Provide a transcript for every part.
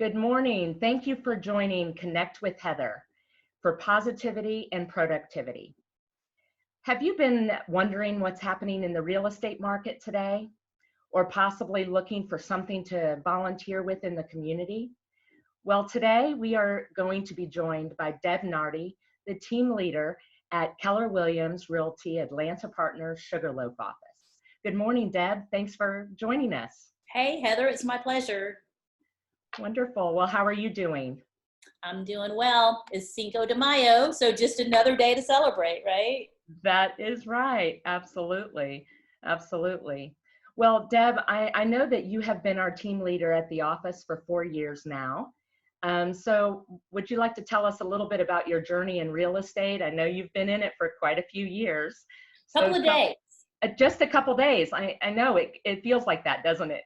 Good morning. Thank you for joining Connect with Heather for positivity and productivity. Have you been wondering what's happening in the real estate market today, or possibly looking for something to volunteer with in the community? Well, today we are going to be joined by Deb Nardy, the team leader at Keller Williams Realty Atlanta Partners Sugarloaf office. Good morning, Deb. Thanks for joining us. Hey, Heather, it's my pleasure. Wonderful. Well, how are you doing? I'm doing well. It's Cinco de Mayo, so just another day to celebrate, right? That is right. Absolutely. Absolutely. Well, Deb, I know that you have been our team leader at the office for 4 years now. So would you like to tell us a little bit about your journey in real estate? I know you've been in it for quite a few years. Couple of days. Just a couple days. I know it feels like that, doesn't it?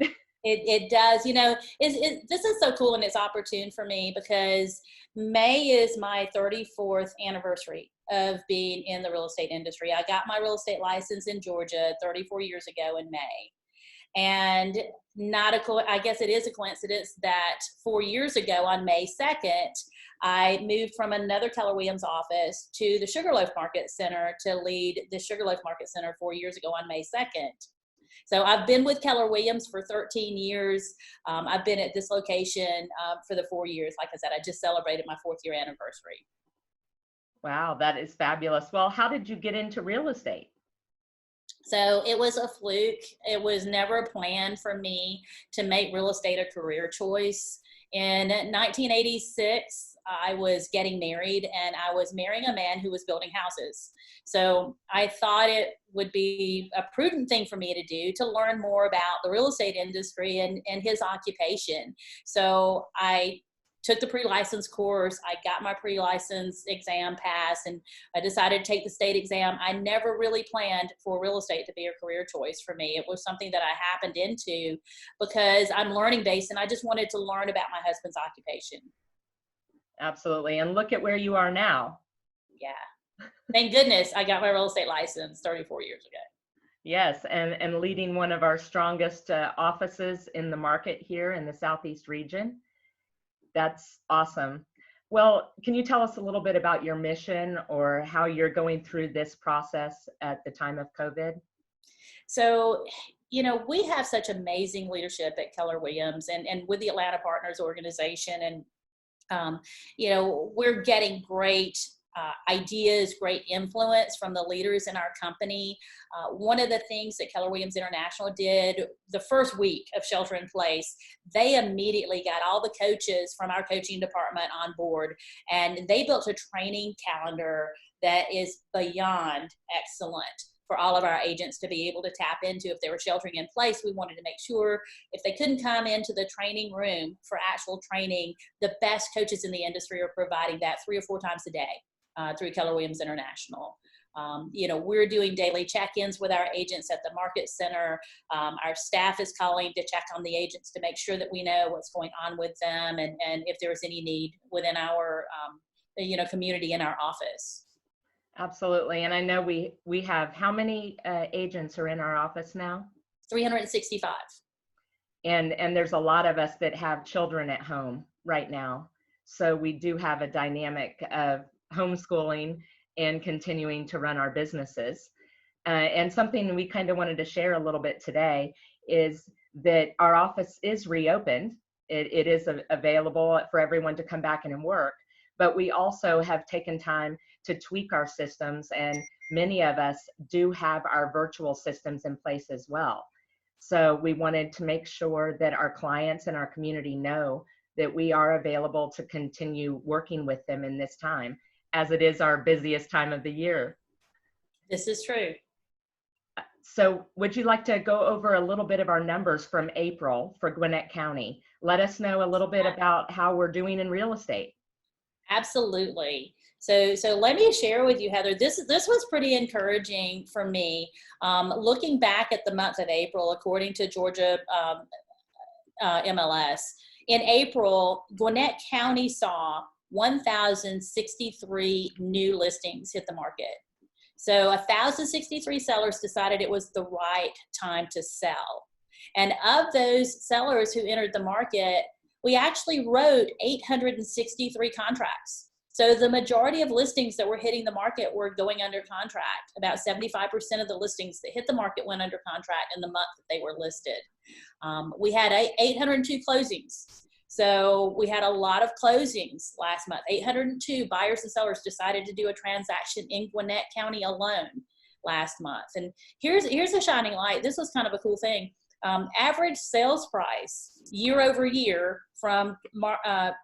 It does. You know, this is so cool and it's opportune for me because May is my 34th anniversary of being in the real estate industry. I got my real estate license in Georgia 34 years ago in May. And I guess it is a coincidence that 4 years ago on May 2nd, I moved from another Keller Williams office to the Sugarloaf Market Center to lead the Sugarloaf Market Center 4 years ago on May 2nd. So I've been with Keller Williams for 13 years. I've been at this location for the 4 years. Like I said, I just celebrated my 4th year anniversary. Wow, that is fabulous. Well, how did you get into real estate? So it was a fluke. It was never a plan for me to make real estate a career choice. In 1986, I was getting married and I was marrying a man who was building houses. So I thought it would be a prudent thing for me to do to learn more about the real estate industry and his occupation. So I took the pre-license course. I got my pre-license exam passed and I decided to take the state exam. I never really planned for real estate to be a career choice for me. It was something that I happened into because I'm learning based and I just wanted to learn about my husband's occupation. Absolutely. And look at where you are now. Yeah. Thank goodness I got my real estate license 34 years ago. Yes, and leading one of our strongest offices in the market here in the Southeast region. That's awesome. Well, can you tell us a little bit about your mission or how you're going through this process at the time of COVID? So, you know, we have such amazing leadership at Keller Williams and with the Atlanta Partners organization. And, you know, we're getting great ideas, great influence from the leaders in our company. One of the things that Keller Williams International did the first week of shelter in place, they immediately got all the coaches from our coaching department on board, and they built a training calendar that is beyond excellent for all of our agents to be able to tap into. If they were sheltering in place, we wanted to make sure if they couldn't come into the training room for actual training, the best coaches in the industry are providing that 3 or 4 times a day. Through Keller Williams International. You know, we're doing daily check-ins with our agents at the market center. Our staff is calling to check on the agents to make sure that we know what's going on with them and if there's any need within our, you know, community in our office. Absolutely. And I know we have, how many agents are in our office now? 365. And there's a lot of us that have children at home right now. So we do have a dynamic of homeschooling and continuing to run our businesses. And something we kind of wanted to share a little bit today is that our office is reopened. It is available for everyone to come back in and work, but we also have taken time to tweak our systems, and many of us do have our virtual systems in place as well. So we wanted to make sure that our clients and our community know that we are available to continue working with them in this time, as it is our busiest time of the year. This is true. So would you like to go over a little bit of our numbers from April for Gwinnett County? Let us know a little bit about how we're doing in real estate. Absolutely. So let me share with you, Heather, this was pretty encouraging for me. Looking back at the month of April, according to Georgia MLS, in April, Gwinnett County saw 1,063 new listings hit the market. So 1,063 sellers decided it was the right time to sell. And of those sellers who entered the market, we actually wrote 863 contracts. So the majority of listings that were hitting the market were going under contract. About 75% of the listings that hit the market went under contract in the month that they were listed. We had 802 closings. So we had a lot of closings last month. 802 buyers and sellers decided to do a transaction in Gwinnett County alone last month. And here's a shining light. This was kind of a cool thing. Average sales price year over year from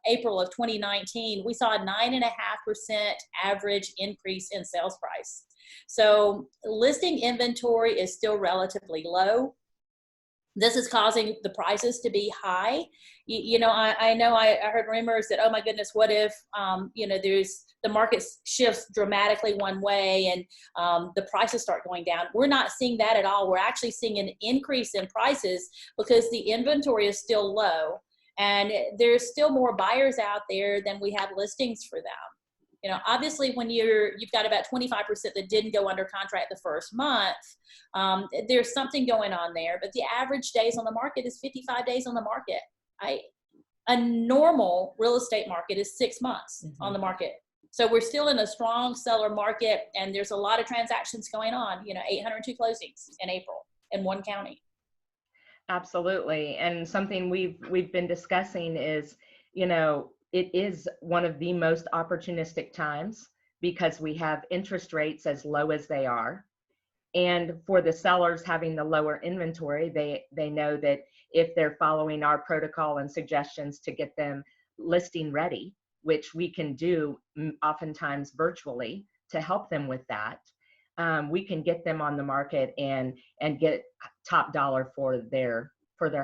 April of 2019, we saw a 9.5% average increase in sales price. So listing inventory is still relatively low. This is causing the prices to be high. You know, I know I heard rumors that, oh my goodness, what if, you know, the market shifts dramatically one way and the prices start going down. We're not seeing that at all. We're actually seeing an increase in prices because the inventory is still low and there's still more buyers out there than we have listings for them. You know, obviously when you've got about 25% that didn't go under contract the first month, there's something going on there, but the average days on the market is 55 days on the market. A normal real estate market is 6 months on the market. So we're still in a strong seller market and there's a lot of transactions going on, you know, 802 closings in April in one county. Absolutely. And something we've been discussing is, you know, it is one of the most opportunistic times because we have interest rates as low as they are. And for the sellers having the lower inventory, they know that if they're following our protocol and suggestions to get them listing ready, which we can do oftentimes virtually to help them with that, we can get them on the market and get top dollar for their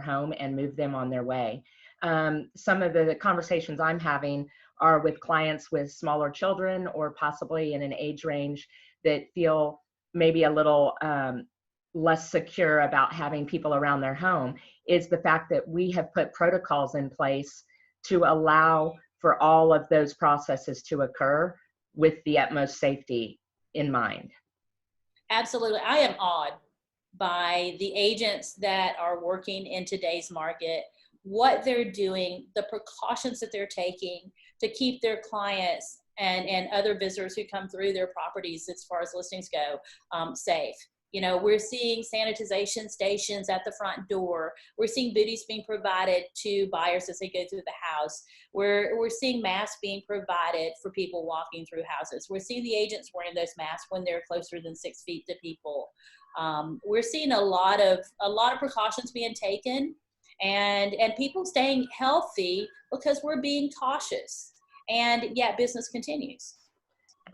home and move them on their way. Some of the conversations I'm having are with clients with smaller children or possibly in an age range that feel maybe a little less secure about having people around their home, is the fact that we have put protocols in place to allow for all of those processes to occur with the utmost safety in mind. Absolutely. I am awed by the agents that are working in today's market, what they're doing, the precautions that they're taking to keep their clients and other visitors who come through their properties as far as listings go safe. You know, we're seeing sanitization stations at the front door. We're seeing booties being provided to buyers as they go through the house. We're seeing masks being provided for people walking through houses. We're seeing the agents wearing those masks when they're closer than 6 feet to people. We're seeing a lot of precautions being taken and people staying healthy because we're being cautious. And yet business continues.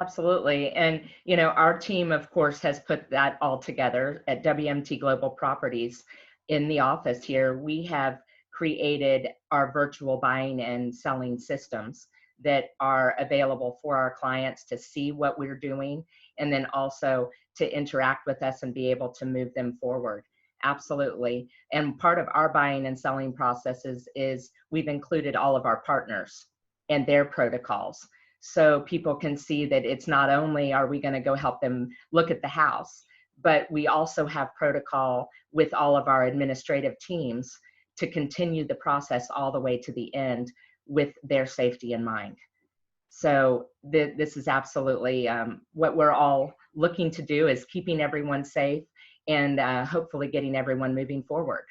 Absolutely. And, you know, our team, of course, has put that all together at WMT Global Properties in the office here. We have created our virtual buying and selling systems that are available for our clients to see what we're doing and then also to interact with us and be able to move them forward. Absolutely. And part of our buying and selling processes is we've included all of our partners and their protocols. So people can see that it's not only are we going to go help them look at the house, but we also have protocol with all of our administrative teams to continue the process all the way to the end with their safety in mind. So this is absolutely what we're all looking to do, is keeping everyone safe and hopefully getting everyone moving forward.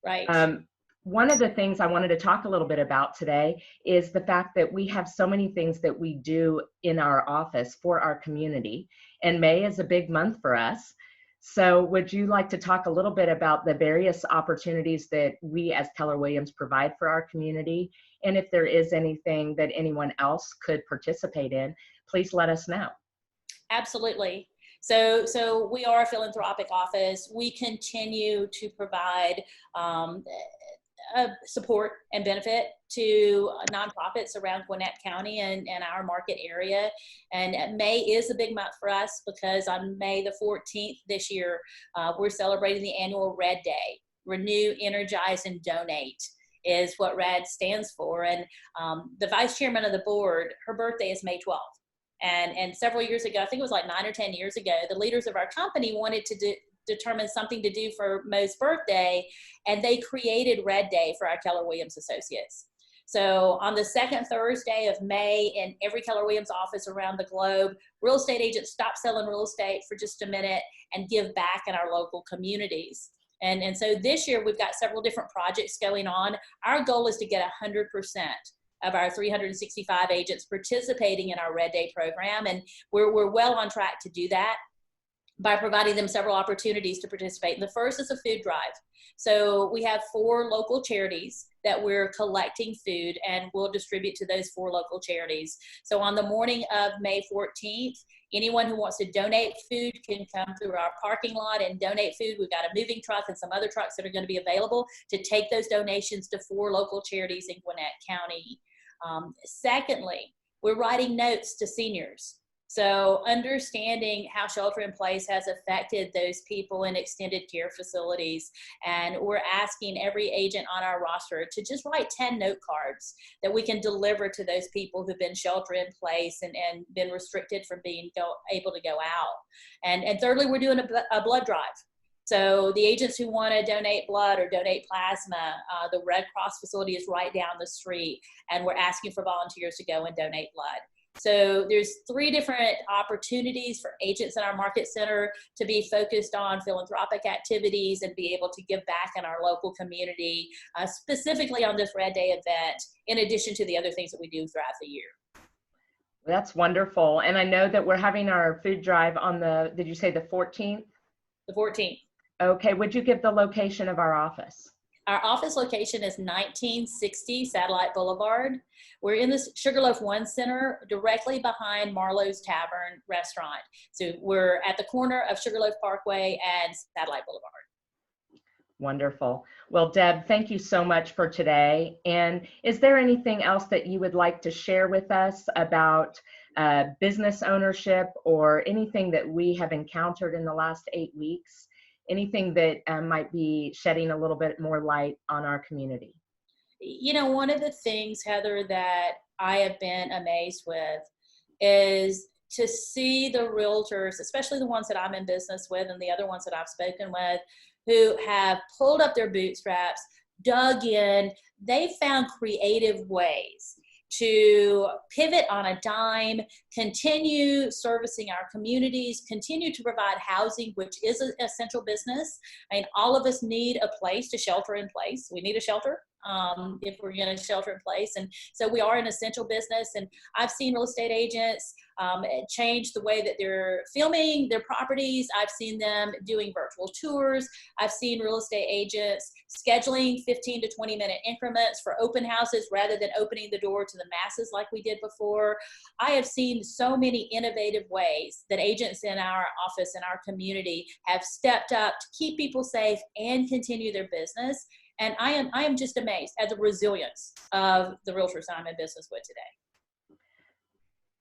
Right. One of the things I wanted to talk a little bit about today is the fact that we have so many things that we do in our office for our community, and May is a big month for us. So would you like to talk a little bit about the various opportunities that we as Keller Williams provide for our community? And if there is anything that anyone else could participate in, please let us know. Absolutely. So we are a philanthropic office. We continue to provide support and benefit to nonprofits around Gwinnett County and our market area. And May is a big month for us because on May the 14th this year, we're celebrating the annual RED Day. Renew, Energize, and Donate is what RED stands for. And the vice chairman of the board, her birthday is May 12th. And several years ago, I think it was like 9 or 10 years ago, the leaders of our company wanted to determine something to do for Mo's birthday, and they created RED Day for our Keller Williams associates. So on the second Thursday of May, in every Keller Williams office around the globe, real estate agents stop selling real estate for just a minute and give back in our local communities. And so this year we've got several different projects going on. Our goal is to get 100% of our 365 agents participating in our Red Day program. And we're well on track to do that by providing them several opportunities to participate. And the first is a food drive. So we have 4 local charities that we're collecting food, and we'll distribute to those 4 local charities. So on the morning of May 14th, anyone who wants to donate food can come through our parking lot and donate food. We've got a moving truck and some other trucks that are going to be available to take those donations to 4 local charities in Gwinnett County. Secondly, we're writing notes to seniors. So understanding how shelter in place has affected those people in extended care facilities. And we're asking every agent on our roster to just write 10 note cards that we can deliver to those people who've been shelter in place and been restricted from being able to go out. And thirdly, we're doing a blood drive. So the agents who want to donate blood or donate plasma, the Red Cross facility is right down the street, and we're asking for volunteers to go and donate blood. So there's 3 different opportunities for agents in our market center to be focused on philanthropic activities and be able to give back in our local community, specifically on this Red Day event, in addition to the other things that we do throughout the year. That's wonderful. And I know that we're having our food drive on did you say the 14th? The 14th. Okay, would you give the location of our office? Our office location is 1960 Satellite Boulevard. We're in the Sugarloaf 1 Center, directly behind Marlowe's Tavern restaurant. So we're at the corner of Sugarloaf Parkway and Satellite Boulevard. Wonderful. Well, Deb, thank you so much for today. And is there anything else that you would like to share with us about business ownership, or anything that we have encountered in the last 8 weeks? Anything that might be shedding a little bit more light on our community? You know, one of the things, Heather, that I have been amazed with is to see the realtors, especially the ones that I'm in business with and the other ones that I've spoken with, who have pulled up their bootstraps, dug in. They found creative ways to pivot on a dime, continue servicing our communities, continue to provide housing, which is an essential business. I mean, all of us need a place to shelter in place. We need a shelter if we're going to shelter in place. And so we are an essential business. And I've seen real estate agents change the way that they're filming their properties. I've seen them doing virtual tours. I've seen real estate agents scheduling 15 to 20 minute increments for open houses rather than opening the door to the masses like we did before. I have seen so many innovative ways that agents in our office and our community have stepped up to keep people safe and continue their business. And I am just amazed at the resilience of the realtors I'm in business with today.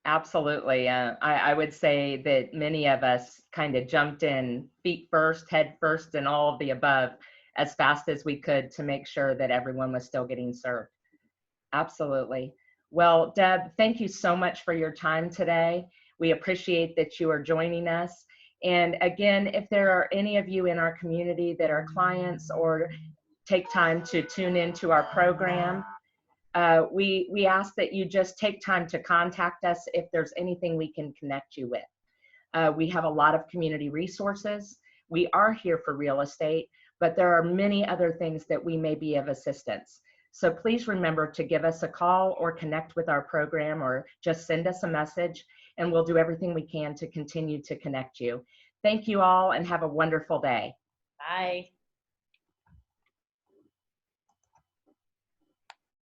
Absolutely. I would say that many of us kind of jumped in feet first, head first, and all of the above as fast as we could to make sure that everyone was still getting served. Absolutely. Well, Deb, thank you so much for your time today. We appreciate that you are joining us. And again, if there are any of you in our community that are clients or take time to tune into our program, we ask that you just take time to contact us if there's anything we can connect you with. We have a lot of community resources. We are here for real estate, but there are many other things that we may be of assistance. So please remember to give us a call or connect with our program, or just send us a message, and we'll do everything we can to continue to connect you. Thank you all, and have a wonderful day. Bye.